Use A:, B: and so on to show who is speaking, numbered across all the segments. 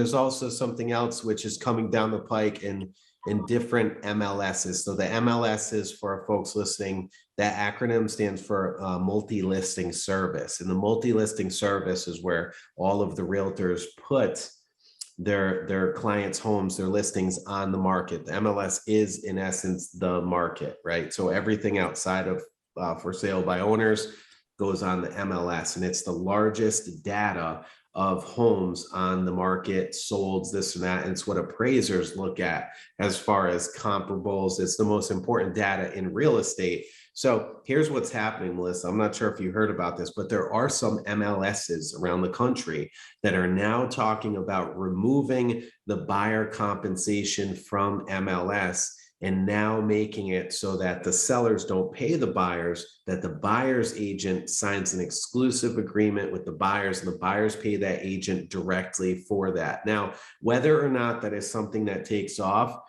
A: there's also something else which is coming down the pike in different MLSs. So the MLSs, for folks listening, that acronym stands for multi-listing service. And the multi-listing service is where all of the realtors put their clients' homes, their listings on the market. The MLS is in essence the market, right? So everything outside of for sale by owners goes on the MLS, and it's the largest data of homes on the market, sold, this and that. And it's what appraisers look at as far as comparables. It's the most important data in real estate. So here's what's happening, Melissa. I'm not sure if you heard about this, but there are some MLSs around the country that are now talking about removing the buyer compensation from MLS and now making it so that the sellers don't pay the buyers, that the buyer's agent signs an exclusive agreement with the buyers, and the buyers pay that agent directly for that. Now, whether or not that is something that takes off,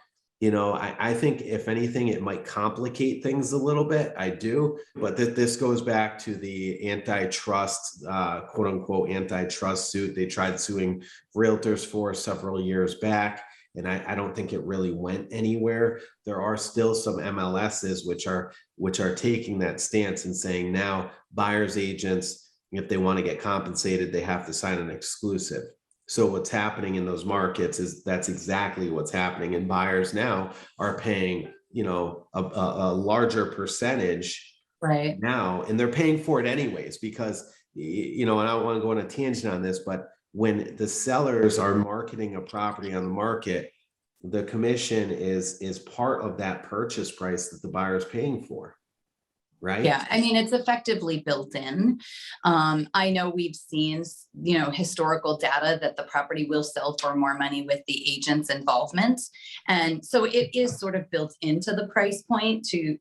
A: I think if anything, it might complicate things a little bit. I do, but this goes back to the antitrust, quote unquote, antitrust suit they tried suing realtors for several years back. And I don't think it really went anywhere. There are still some MLSs which are taking that stance and saying now buyers agents, if they want to get compensated, they have to sign an exclusive. So what's happening in those markets is that's exactly what's happening. And buyers now are paying, a larger percentage
B: right
A: now, and they're paying for it anyways, because, and I don't want to go on a tangent on this, but when the sellers are marketing a property on the market, the commission is part of that purchase price that the buyer is paying for. Right.
B: Yeah. I mean, it's effectively built in. I know we've seen, historical data that the property will sell for more money with the agent's involvement. And so it is sort of built into the price point to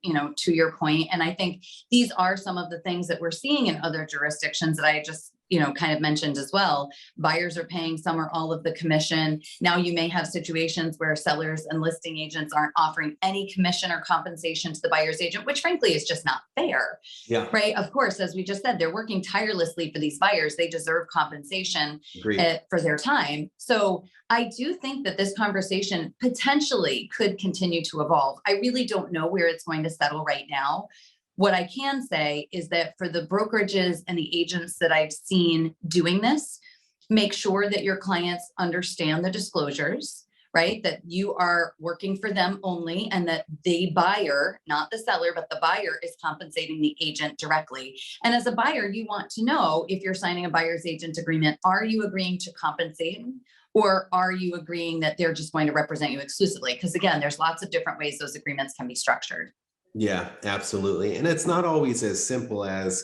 B: your point. And I think these are some of the things that we're seeing in other jurisdictions that I just, kind of mentioned as well. Buyers are paying some or all of the commission. Now you may have situations where sellers and listing agents aren't offering any commission or compensation to the buyer's agent, which frankly is just not fair.
A: Yeah.
B: Right. Of course, as we just said, they're working tirelessly for these buyers. They deserve compensation for their time. So I do think that this conversation potentially could continue to evolve. I really don't know where it's going to settle right now. What I can say is that for the brokerages and the agents that I've seen doing this, make sure that your clients understand the disclosures, right? That you are working for them only, and that the buyer, not the seller, but the buyer is compensating the agent directly. And as a buyer, you want to know, if you're signing a buyer's agent agreement, are you agreeing to compensate? Or are you agreeing that they're just going to represent you exclusively? Because again, there's lots of different ways those agreements can be structured.
A: Yeah, absolutely. And it's not always as simple as,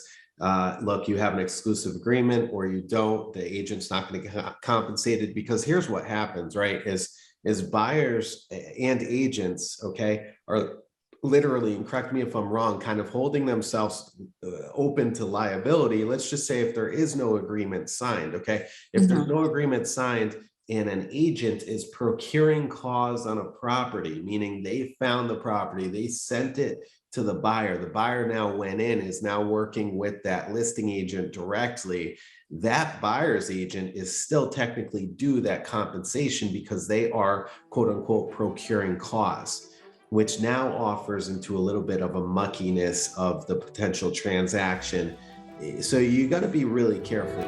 A: look, you have an exclusive agreement or you don't, the agent's not going to get compensated, because here's what happens, right? Is buyers and agents, okay, are literally, and correct me if I'm wrong, kind of holding themselves open to liability. Let's just say if there is no agreement signed, okay? If there's no agreement signed, and an agent is procuring cause on a property, meaning they found the property, they sent it to the buyer now went in, is now working with that listing agent directly, that buyer's agent is still technically due that compensation because they are, quote unquote, procuring cause, which now offers into a little bit of a muckiness of the potential transaction. So you got to be really careful.